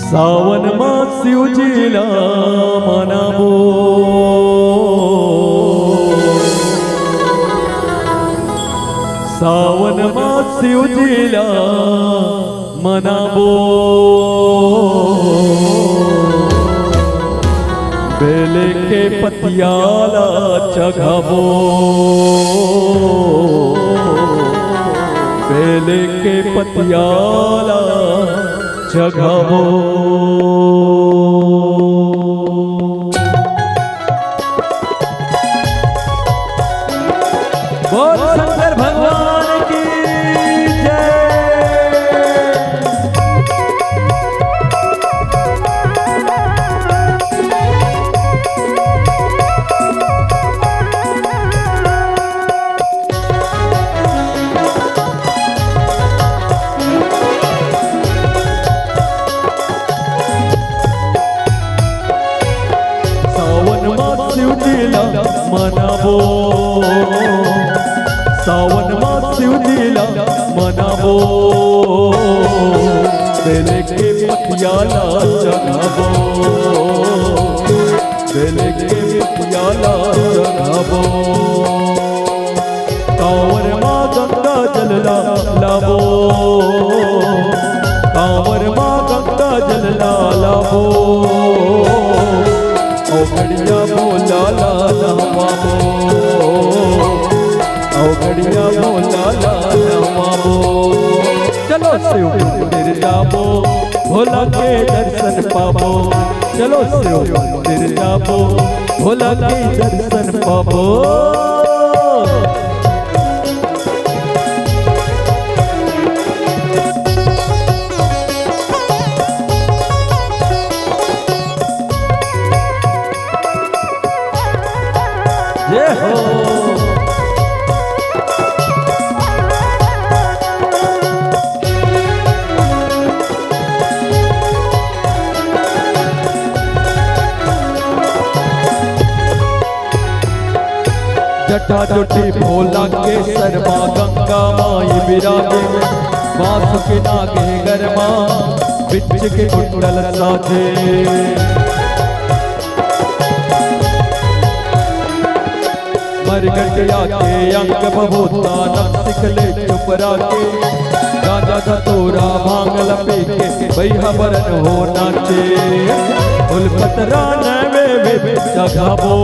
सावन में शिवजीला मनावो सावन में शिवजीला मनावो बेले के पतियाला चघावो बेले के पतियाला चघावो बोल शंकर भगवान की जय। शिवजीला मनावो सावन में शिवजीला मनावो बेले के पतियाला चढ़ावो बेले के पतियाला चढ़ावो कांवर माँ गंगा जल लावो कांवर माँ गंगा जल लावो औघड़िया बोला ला नवाबो औघड़िया बोला ला नवाबो चलो शिव मंदिर जाबो भोला के दर्शन पाबो चलो शिव मंदिर जाबो भोला के दर्शन पाबो जय हो जटा जुटी भोला के शर्मा गंगा माई विराजे बांस के नागे गरमा बिच के कुंडल साधे मरगटिया के अंक बबूता नक्सिकले चुप राके गाजा धतूरा भांग लपे के भैया बरन हो नाचे उलपतरा नवे चघावो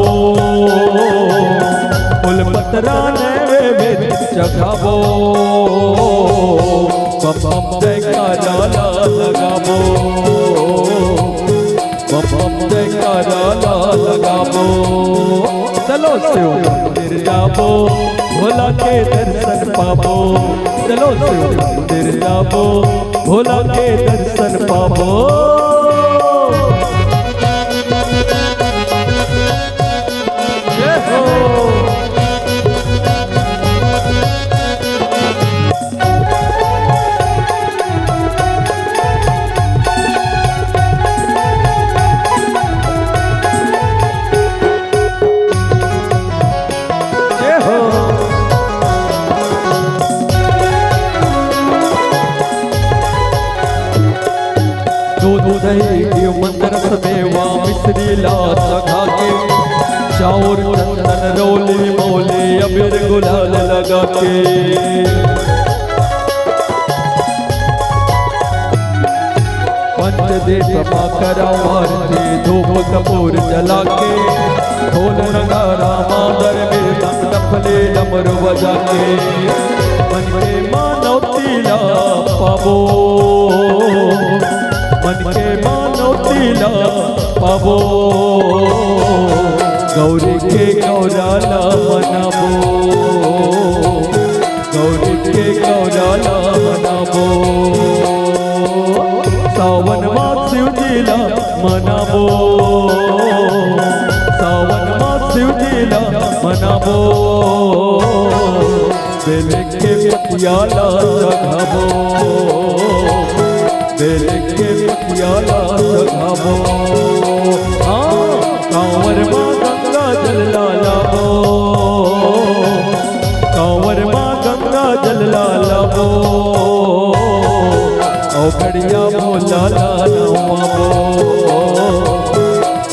उलपतरा नवे चघावो बम बम जयकारा लगावो बम बम जयकारा लगावो चलो शिव मंदिर जाबो भोला के दर्शन पाबो चलो शिव मंदिर जाबो भोला के दर्शन पाबो जय हो दूध दही मंदिर समेवा मिश्री ला चखा के चाउर चंदन रोली मोले अबीर गुलाल लगा के पंचदेश करावारती धूप कपूर जला के ढोल नगारा मादर में डफले डमरू बजा के मन के मानवतीला पाबो मन के मानवतीला पाबो गौरी के गौराला मनाबो गौरी के गौराला मनाबो सावन माँ शिवजीला मनाबो सावन माँ शिवजीला मनाबो बेले के पतियाला चघावो बेले के पतियाला चघावो हाँ कांवर माँ गंगा जल लावो कांवर माँ गंगा जल लावो औघड़ औखड़िया भोला नवाबो,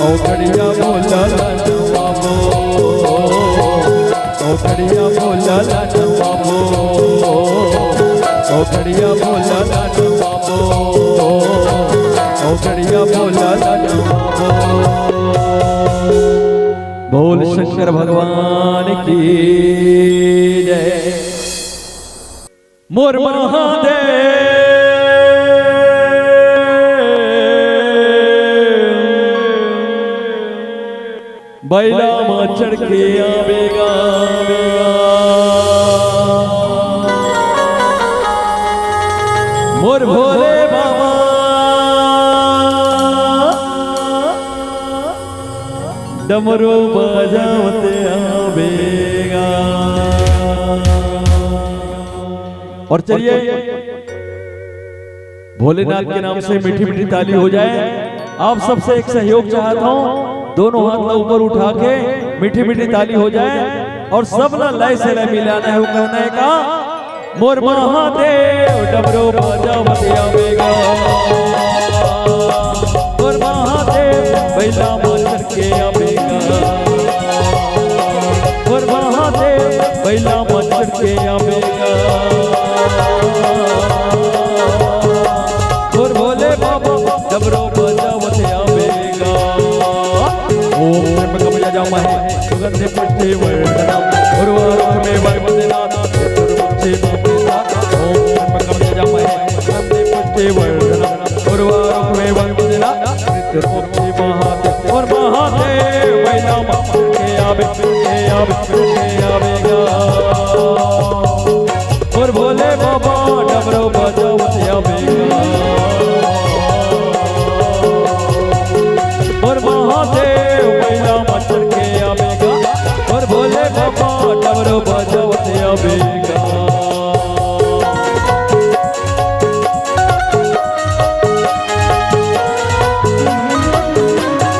औखड़िया भोला नवाबो, औखड़िया भोला नवाबो, औखड़िया भोला नवाबो, औखड़िया भोला नवाबो। बोल शंकर भगवान की जय। मोर महादेव बैला में चढ़ के आवेगा, मोर भोले बाबा डमरू बजावते आवेगा। और चलिए भोलेनाथ के नाम से मीठी मीठी ताली हो जाए। आप सबसे एक सहयोग चाहता हूँ, दोनों हाथ ऊपर उठा के मीठी मीठी ताली हो जाए और सब ना लय से लय मिलाना है। वो कहना है का मोर महादेव डमरू बजावते आवेगा, मोर महादेव बैला माचर के आवेगा, मोर महादेव बैला माचर के आवेगा, मोर भोले बाबा डमरू बजावते आवेगा। ओम त्र्यंबकम यजामहे सुगंधि पुष्टिवर्धनम उर्वारुकमे वरवदनाथ चतुर्मुखे भूमिनाथ। ओम त्र्यंबकम यजामहे सुगंधि पुष्टिवर्धनम उर्वारुकमे वरवदनाथ चतुर्मुखे महादेव। और महादेव बैला माचर के आवेगा, और भोले बाबा डमरू बजावते आवेगा, और महादेव बैला माचर के आवेगा, और भोले बाबा डमरू बजावते आवेगा।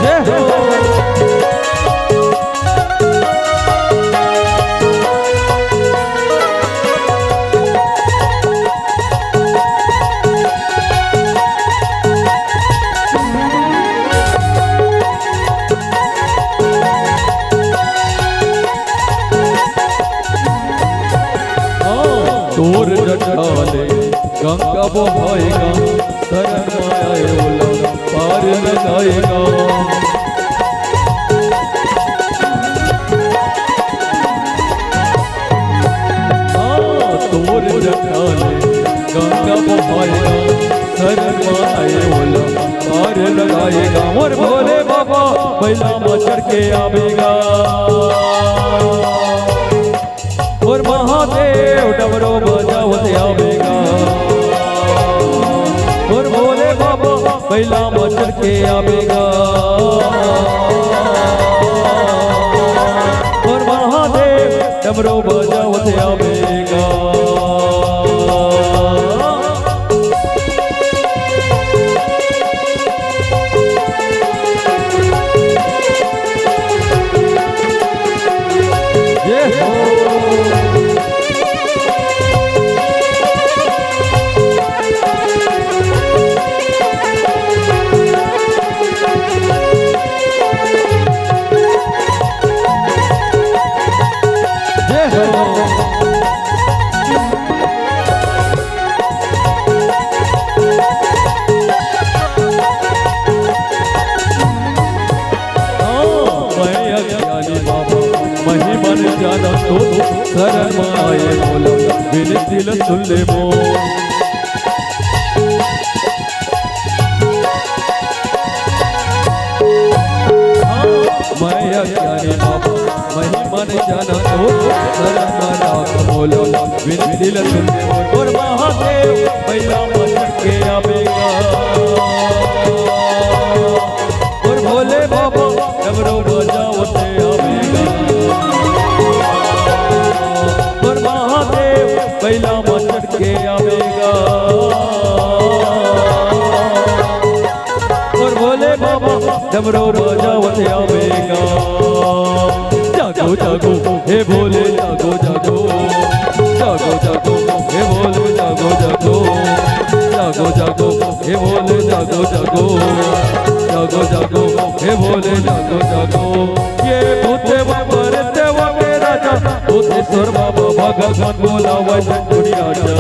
जय हो। तोर जटाले गंगा बहाएगा, शरण आए ओला पार लगाएगा। तोर जटाले गंगा बहाएगा, शरण आए ओला पार लगाएगा। और भोले बाबा बैला माचर के आवेगा, और महादेव डमरू बजावते आवेगा, और भोले बाबा बैला माचर के आवेगा, और महादेव डमरू बजावते आवेगा। जय हो। महिमन जाना तो शरण आए बोला विनती सुन ले मो। मैं अज्ञानी बाबा महिमन जाना तो शरण बोला विनती सुन ले मो। और महादेव बैला माचर के आवेगा, और भोले बाबा डमरू बजावते आवेगा, और महादेव बैला माचर के आवेगा, और भोले बाबा डमरू बजावते आवेगा। जागो जागो हे भोले जागो जागो, जागो जागो हे भोले जागो जागो, जागो जागो हे भोले जागो जागो जागो जागो हे भोले जागो जागो ये भूते मरते वगे राजा भूतेश्वर बाबा भगवान बोलावे दुनिया जा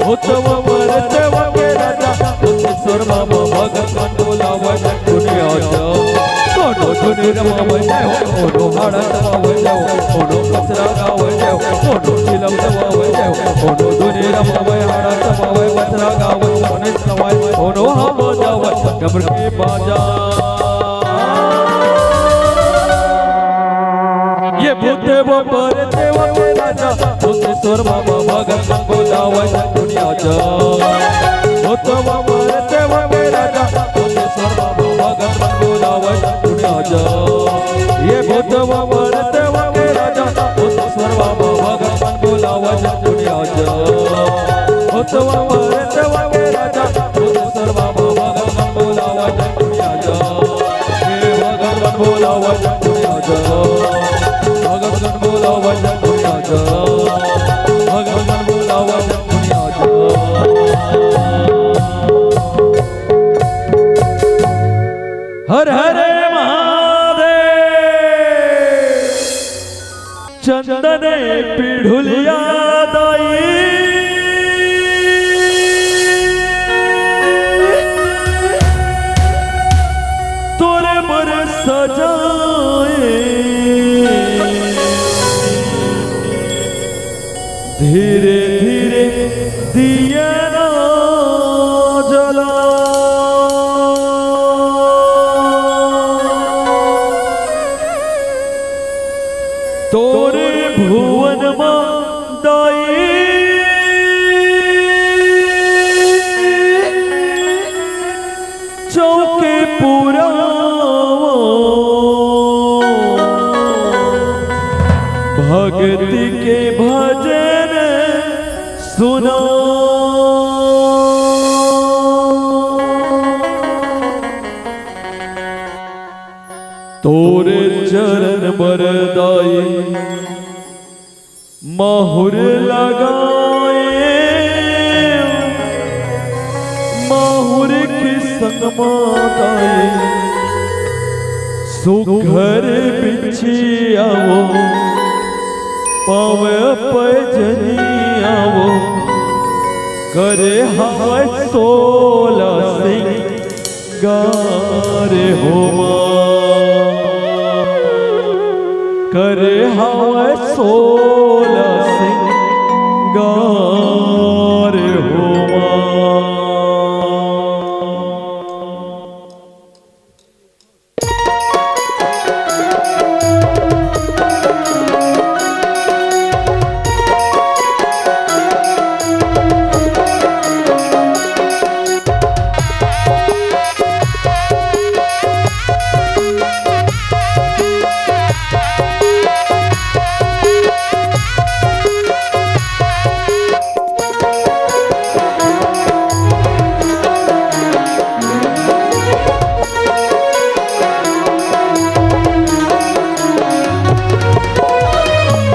भूते मरते वगे राजा भूतेश्वर बाबा भगवान बोलावे दुनिया जा कोनो धुनी रमावे जाओ कोनो हाड़ा रमावे जाओ कोनो कचरा गावे जाओ कोनो चिलम रमावे जाओ कोनो धुनी रमावे हाड़ा रमावे कचरा गावे कोने सवाई कोनो हम जावे कब्र के बाजा ये भूते वो मरते वो के राजा भूतेश्वर बाबा भगवान बोलावे दुनिया जा भूते वो मरते वो के राजा भूतेश्वर बाबा भगवान बोलावे दुनिया जा ये भूते वो मरते वो के राजा भूतेश्वर बाबा भगवान बोलावे दुनिया जा भूते वो मरते वो के राजा भूतेश्वर बाबा भगवान बोलावे दुनिया जा ये भगवान बोलावे दुनिया जा भगवान बोलावे दुनिया जा भगवान बोलावे दुनिया जा हर हर महादेव चंदने पीढ़ुलिया दाई तोरे मर सजाए धीरे धीरे दिया ना जला तोरे भुवन दाई चौके पूरा भक्ति के भजन सुना तोरे चरण बरदाई माहुर लगाए माहुर के संग माताए सुघर बिछियाओ पावे पैजनियाओ करे हाय 16 सिंगार हो करे हाय 16 सिंगार हो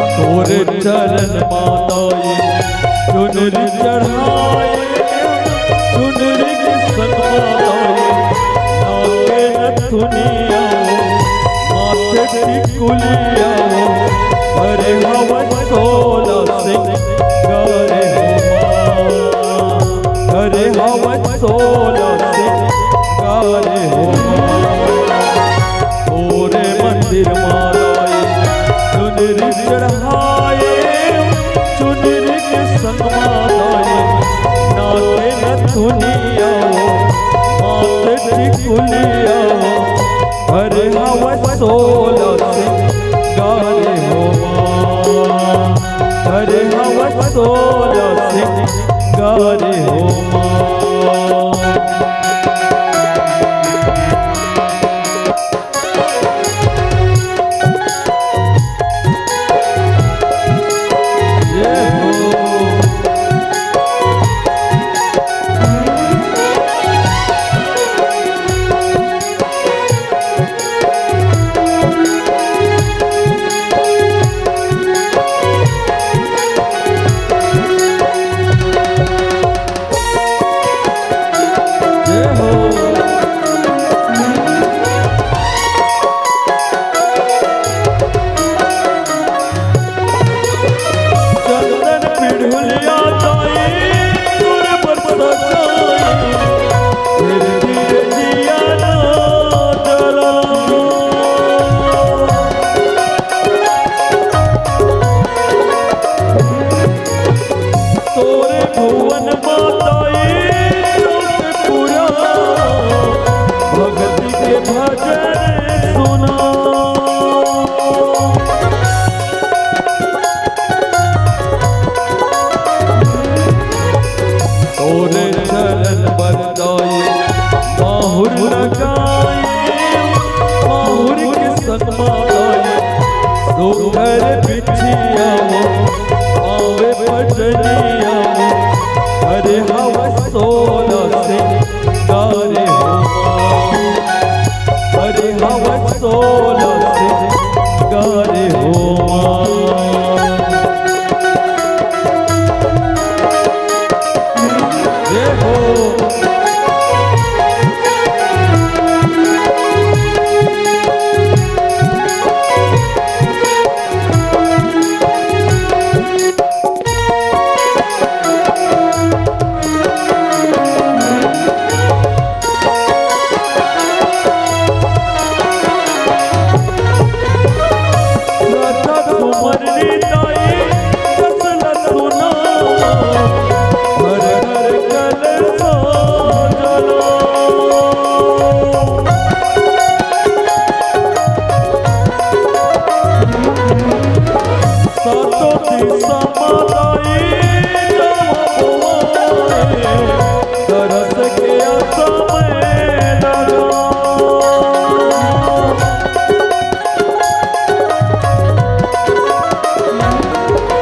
चरण माताए चुनरी चढ़ाए चुनरी के संग माताए नाके नथुनिया माथे टिकुलिया हरे हवन 16 सिंगारे हो हरे हवन 16 सिंगारे हो पूरे मंदिर माताए चुनरी चढ़ाए चुनरी के संग माताए नाके नथुनिया माथे टिकुलिया हरे हवन 16 सिंगारे हो हरे हवन 16 सिंगारे हो दुल्हनिया अरे हवस 16 सिंगारे हो अरे हवस 16 सिंगारे हो ये हो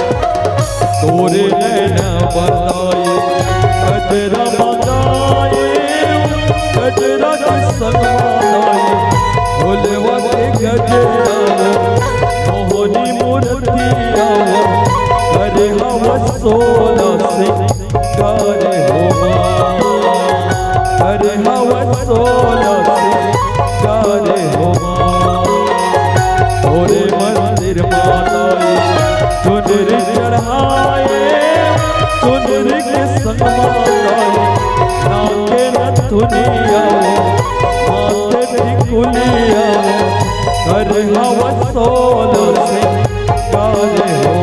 तोरे नैना बताए गजरा मंगाए गजरा के संगवाए भोलवा के गजरा मोहनी मूर्तिया अरे हवस 16 सिंगारे हो अरे हवस 16 सिंगारे हो तोरे मंदिर माताए चुनर चढ़ाए चुनर के संग माताए नाके नथुनिया माथे टिकुलिया अरे हवस 16 सिंगारे हो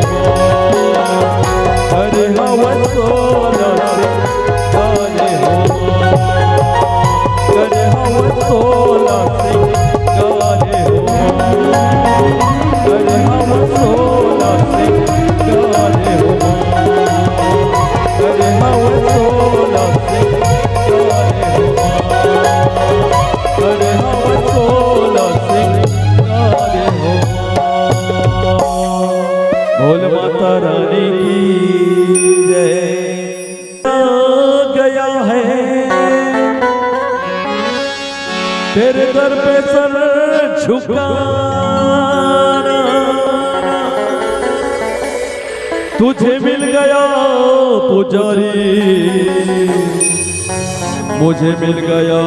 अरे हवस 16 सिंगारे हो अरे हवस 16 सिंगारे हो अरे हवस 16 सिंगारे हो अरे हवस 16 सिंगारे हो अरे हवस 16 सिंगारे हो। बोल माता रानी की जय। गया है तेरे दर पे सर झुकाना तुझे मिल गया पुजारी मुझे मिल गया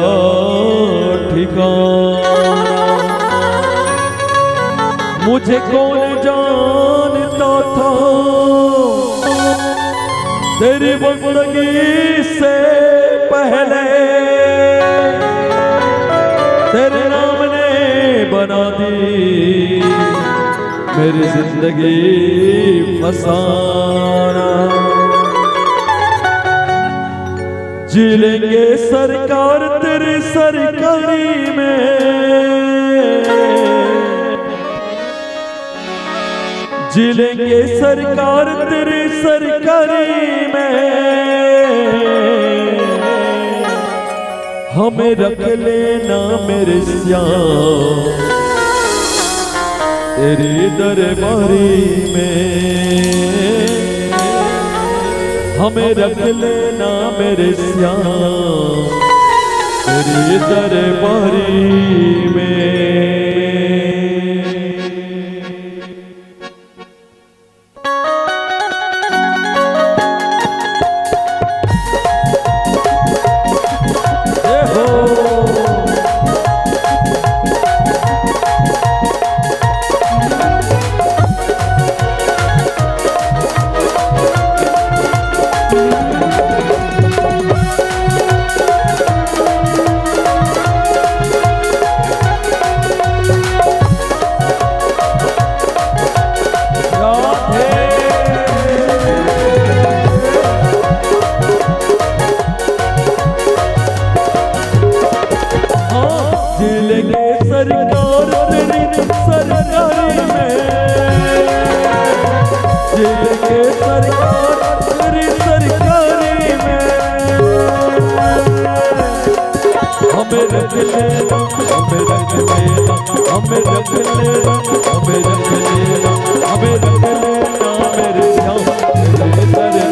ठिकाना मुझे कौन जानता था तेरी बंदगी से पहले तेरे नाम ने बना दी मेरी जिंदगी फसाना जी लेंगे सरकार तेरी सरकारी में जी लेंगे सरकार तेरी सरकारी में हमें रख लेना मेरे श्याम तेरी दरबारी में हमें रख लेना मेरे श्याम तेरी दरबारी में। हमें रख लेना हमें रख लेना हमें रख लेना हमें रख लेना हमें रख लेना मेरे श्याम तेरे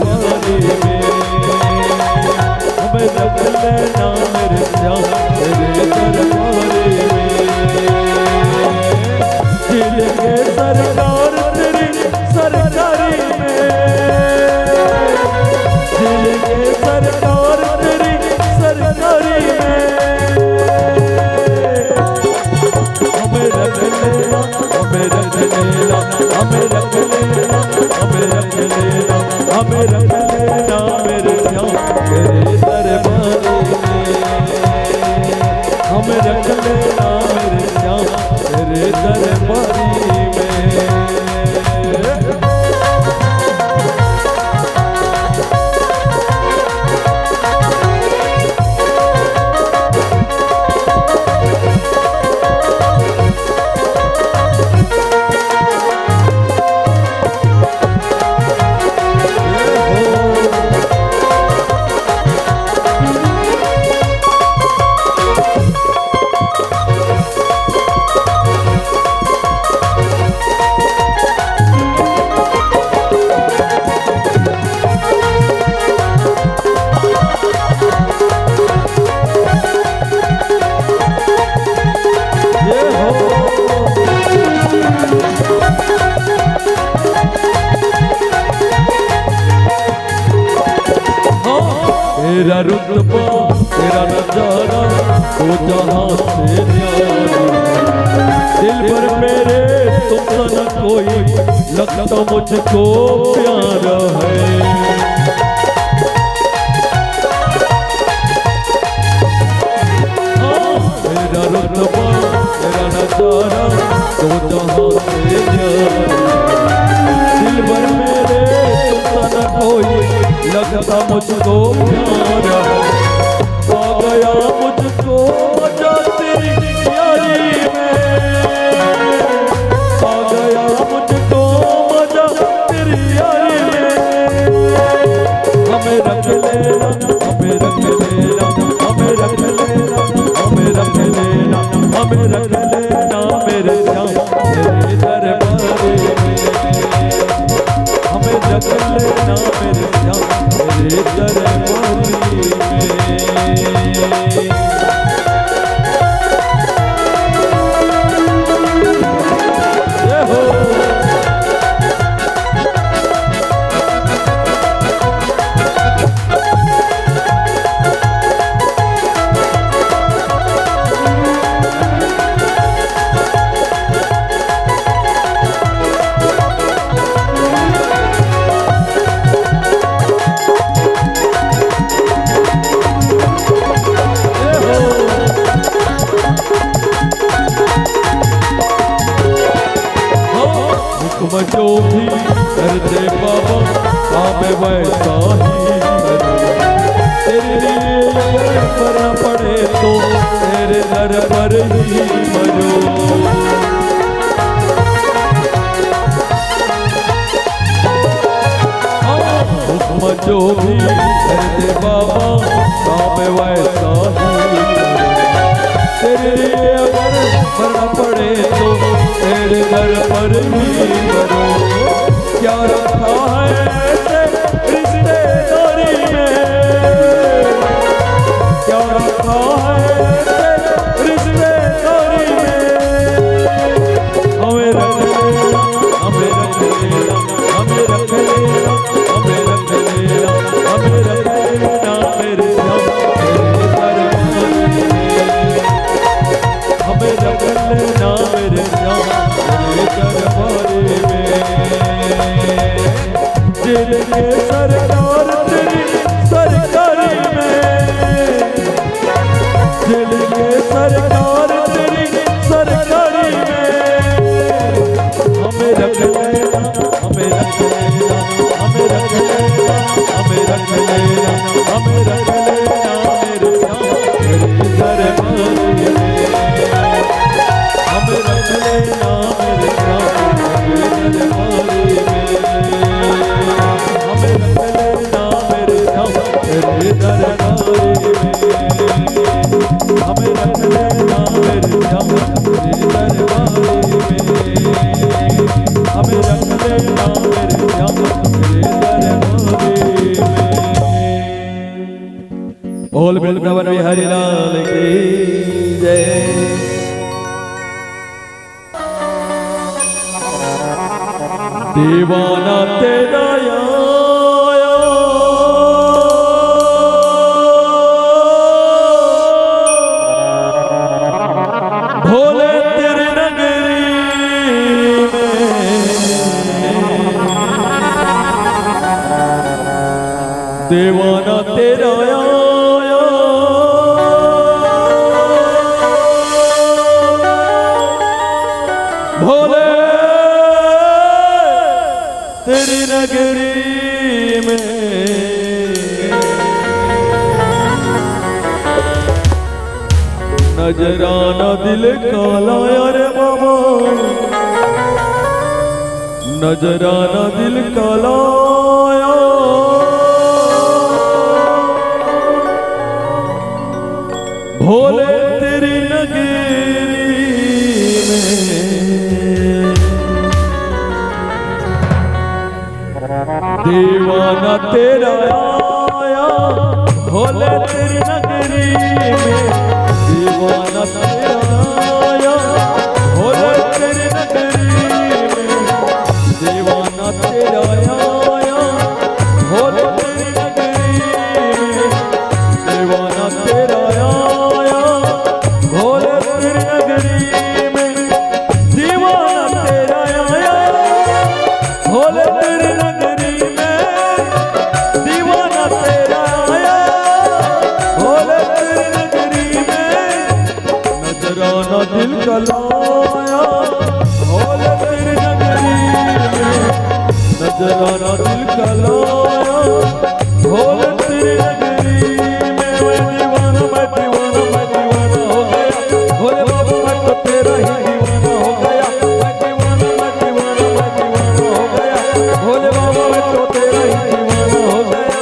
नजारा तो जहां से न्यारा। दिल भर मेरे तुम न कोई लगता मुझको प्यारा है। मेरा रुतबा मेरा नजारा तो जहां से न्यारा। दिल भर मेरे तुम न कोई लगता मुझको प्यारा। आ गया मुझको मजा तेरी यारी में, आ गया मुझको मजा तेरी यारी में। हमें रख लेना हमें रख लेना हमें रख लेना हमें रख लेना हमें रख लेना मेरे श्याम तेरे दरबार में। हमें रख लेना मेरे श्याम तेरे दरबार में। जो भी कर दे बाबा काम वैसा ही करो। तेरे लिए अगर करना पड़े तो तेरे दर पर ही मरो। हुक्म जो भी कर दे बाबा काम वैसा ही करो। तेरे लिए अगर करना पड़े तो तेरे दर पर ही करो। क्या रखा है रिश्तेदारी में, क्या रखा है रिश्तेदारी में। हमें रख लेना हमें रख लेना हमें रख लेना हमें रख लेना हमें रख लेना मेरे श्याम तेरे दरबार में। हमें रख लेना मेरे श्याम तेरे दरबार में। दिल के सरकार तेरी सरकारी में, दिल के सरकार तेरी सरकारी में। हमें रख लेना हमें रख लेना हमें रख लेना हमें रख लेना हमें रख लेना मेरे श्याम तेरे दरबार में। हमें रख लेना मेरे श्याम तेरे दरबार में। हमें रख लेना मेरे श्याम तेरे दरबार में। हमें रख लेना मेरे श्याम तेरे दरबार में। हमें रख लेना मेरे श्याम तेरे दरबार में। बोल वृंदावन बिहारी लाल की जय। दीवाना तेरा आया भोले तेरी नगरी में। दीवाना तेरा आया भोले तेरी नगरी में। नजराना दिल काला यार बाबा, नजराना दिल काला भोले तेरी नगरी में। दीवाना तेरा आया भोले तेरी नगरी में। दीवाना तेरा आया भोले तेरी नगरी में। दीवाना तेरा आया भोले तेरी नगरी में। दीवाना तेरा नजराना दिल का लाया, भोले तेरी नगरी में नजराना दिल का लाया, भोले तेरी नगरी में मैं दीवाना मैं दीवाना मैं दीवाना हो गया, भोले बाबा मैं तो तेरा ही दीवाना हो गया, मैं दीवाना मैं दीवाना मैं दीवाना हो गया, भोले बाबा मैं तो तेरा ही दीवाना हो गया।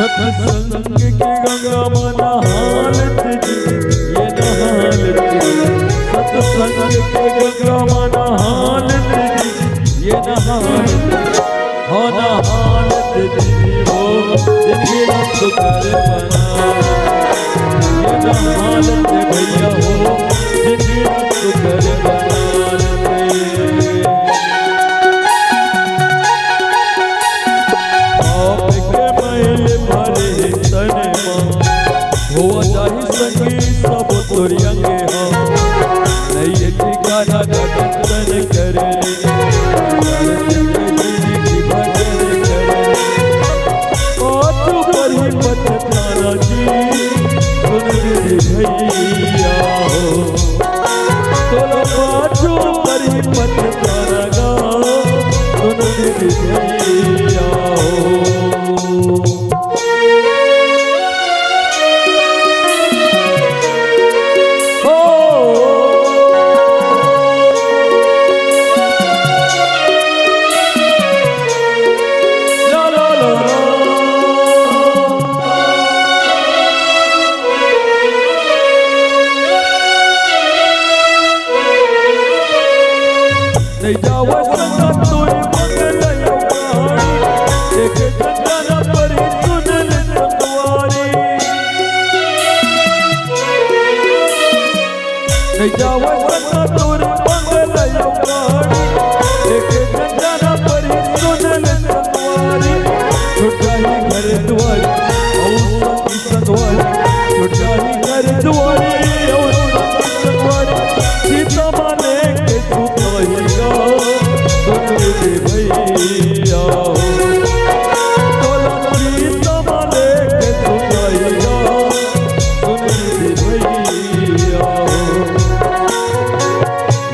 सत्संग के गंगा माना हालत ये न हालत, सत्संग के गंगा माना हालत ये न हालत, हो न हालत हो जिनकी रब कर बना, ये न हालत भैया हो जिनकी रब कर बना। सब तुरंगे हो नहीं ठिकाना दर्शन करे, भजन करे पर ही मत थाना जी सुन भैया हो, चलो पाछू पर ही मत थाना गा सुन भैया हो।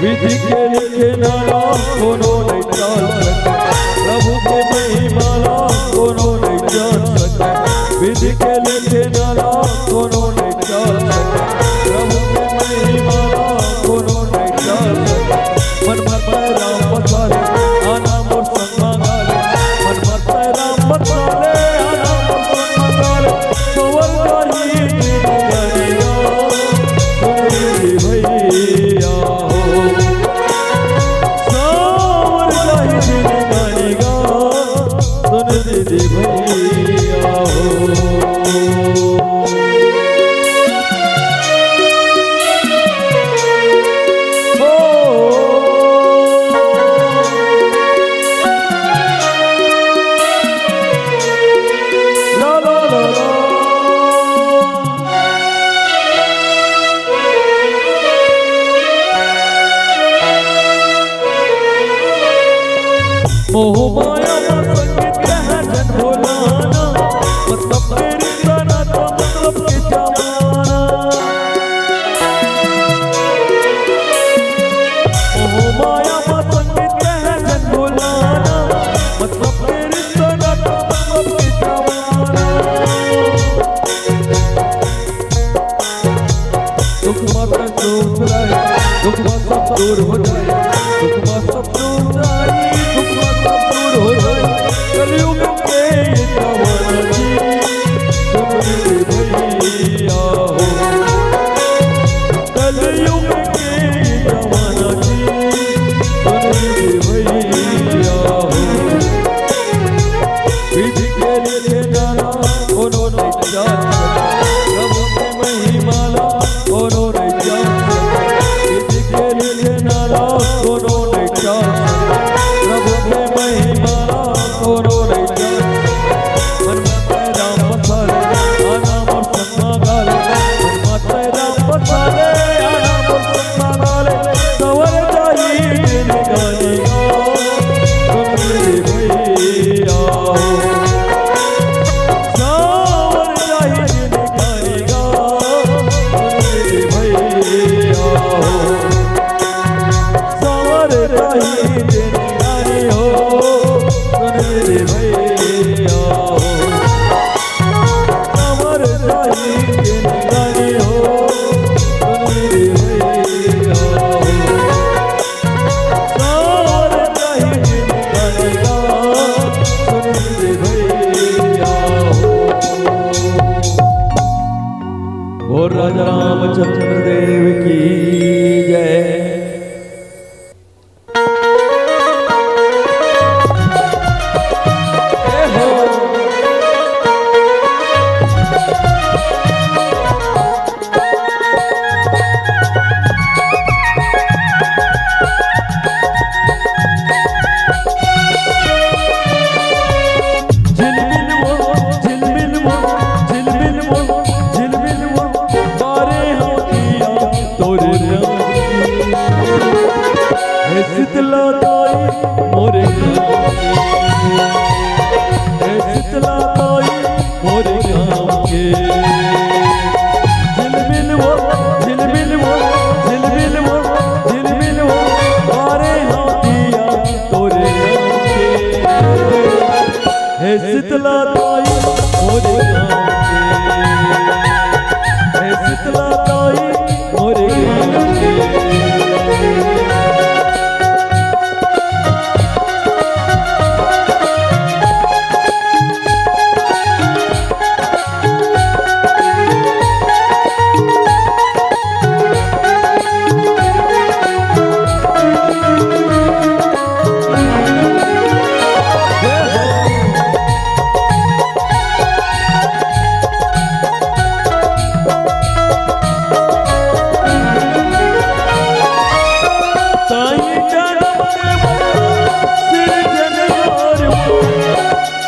विधि के लिखे नाला कोनो नहीं जान सके, प्रभु के महिमाला कोनो नहीं जान सके, विधि के लिखे नाला कोनो नहीं जान सके, प्रभु के महिमाला कोनो नहीं जान सके। मन मत राम मसाले आना मोर संग मांगाले, मन मत राम मसाले आना मोर संग मांगाले, सवर काही जिंदगानिया सुनी भैया भैया मोह माया संगीत है जन भोलाना, मतलब तेरी सना तो मतलब के जमाना। मोह माया संगीत है जन भोलाना, मतलब तेरी सना तो मतलब के जमाना। दुख मत दूर जाए, दुख मत सब दूर हो जाए, दुख मत सब दूर जाए, हो जाए कलयुग के जमाना जी सुन भैया हो, कलयुग के जमाना जी सुन भैया हो। विधि के लिए नाला कोनो नहीं जान सके, प्रभु के महिमाला कोनो नहीं जान सके, विधि के लिए नाला शीतला ताई मोरे गाँव के, हे शीतला ताई मोरे गाँव के। झिलमिल वो झिलमिल वो झिलमिल वो झिलमिल वो बारे दिया तोरे गाँव के, हे शीतला ताई मोरे गाँव के, हे शीतला ताई मोरे गाँव के।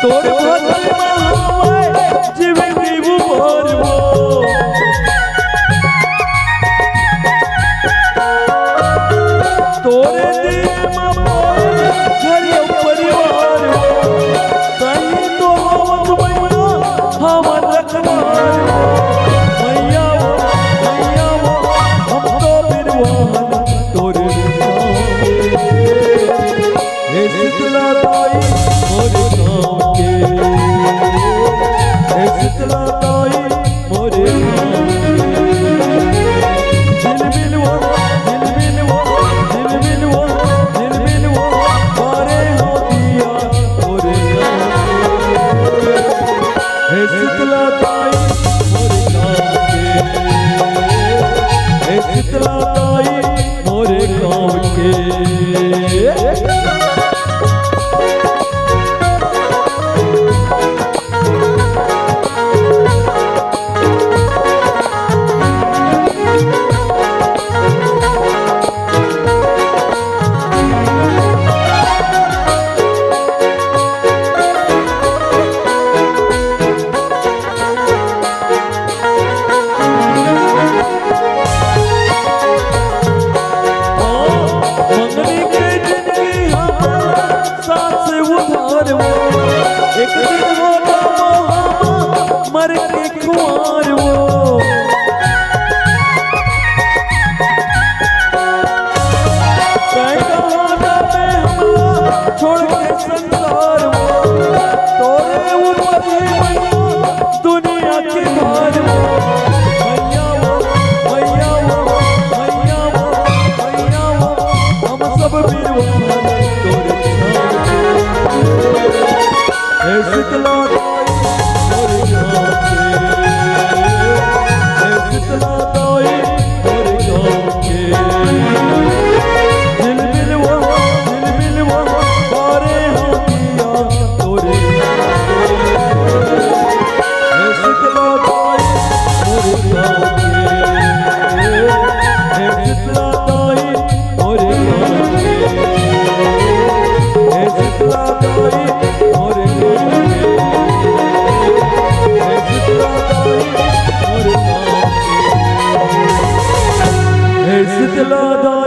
तोरे भक्ति महामाय जीवन नीबू भोर वो, तोरे दिए मापोर घरियो परिवार वो, कहीं तो हावत मैया हमर रखवार वो, मैया वो हम तो बिरवान तोरे गाँव के, हे शीतला ताई मोरे गाँव के, हे शीतला ताई मोरे गाँव के। झिलमिल वो झिलमिल वो झिलमिल वो झिलमिल वो बारे दिया तोरे गाँव के, हे शीतला ताई मोरे गाँव के, हे शीतला ताई मोरे गाँव के। एक दिन वो मर के कुंवर वो, छोड़ के संसार वो, तोरे ऊपर दुनिया के भार वो, मैया वो मैया वो मैया वो मैया वो हम सब बिरवान तोरे गाँव के, हे शीतला ताई मोरे गाँव के, हे शीतला ताई मोरे गाँव के। झिलमिल वो बारे दिया तोरे गाँव के, हे शीतला ताई मोरे गाँव के, हे शीतला ताई मोरे गाँव के, हे शीतला ताई मोरे गाँव के, हे शीतला ताई मोरे गाँव के, हे शीतला ताई